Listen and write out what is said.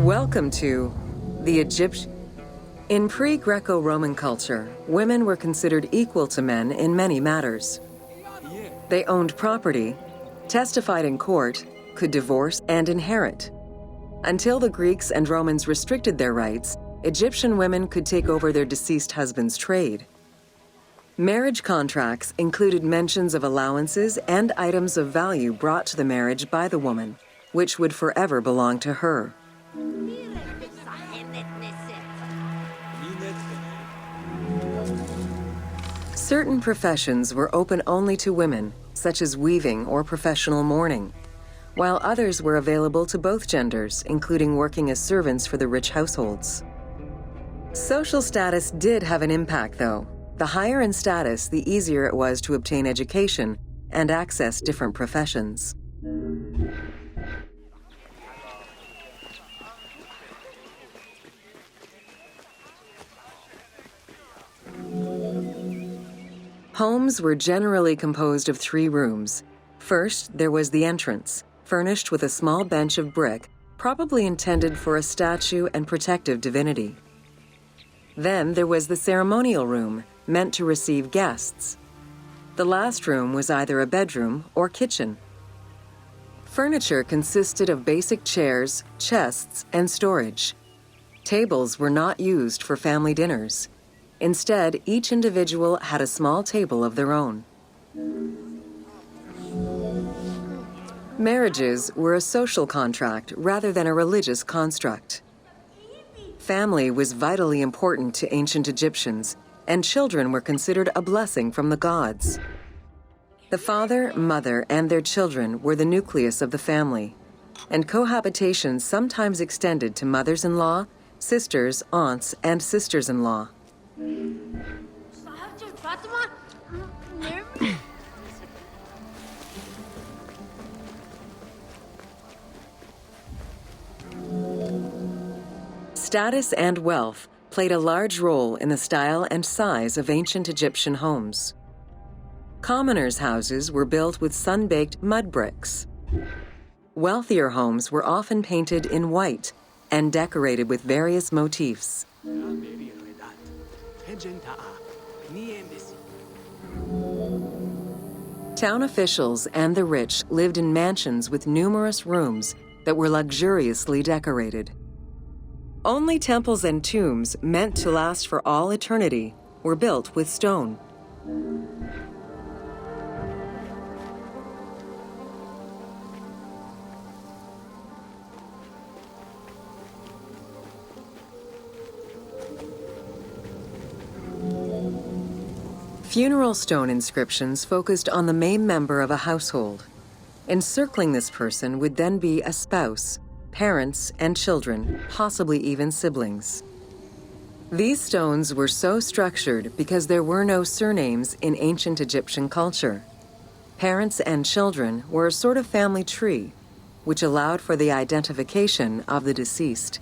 Welcome to the Egyptian. In pre-Greco-Roman culture, women were considered equal to men in many matters. They owned property, testified in court, could divorce and inherit. Until the Greeks and Romans restricted their rights, Egyptian women could take over their deceased husband's trade. Marriage contracts included mentions of allowances and items of value brought to the marriage by the woman, which would forever belong to her. Certain professions were open only to women, such as weaving or professional mourning, while others were available to both genders, including working as servants for the rich households. Social status did have an impact, though. The higher in status, the easier it was to obtain education and access different professions. Homes were generally composed of 3 rooms. First, there was the entrance, furnished with a small bench of brick, probably intended for a statue and protective divinity. Then there was the ceremonial room, meant to receive guests. The last room was either a bedroom or kitchen. Furniture consisted of basic chairs, chests, and storage. Tables were not used for family dinners. Instead, each individual had a small table of their own. Marriages were a social contract rather than a religious construct. Family was vitally important to ancient Egyptians, and children were considered a blessing from the gods. The father, mother, and their children were the nucleus of the family, and cohabitation sometimes extended to mothers-in-law, sisters, aunts, and sisters-in-law. Status and wealth played a large role in the style and size of ancient Egyptian homes. Commoners' houses were built with sun-baked mud bricks. Wealthier homes were often painted in white and decorated with various motifs. Town officials and the rich lived in mansions with numerous rooms that were luxuriously decorated. Only temples and tombs meant to last for all eternity were built with stone. Funeral stone inscriptions focused on the main member of a household. Encircling this person would then be a spouse, parents, and children, possibly even siblings. These stones were so structured because there were no surnames in ancient Egyptian culture. Parents and children were a sort of family tree, which allowed for the identification of the deceased.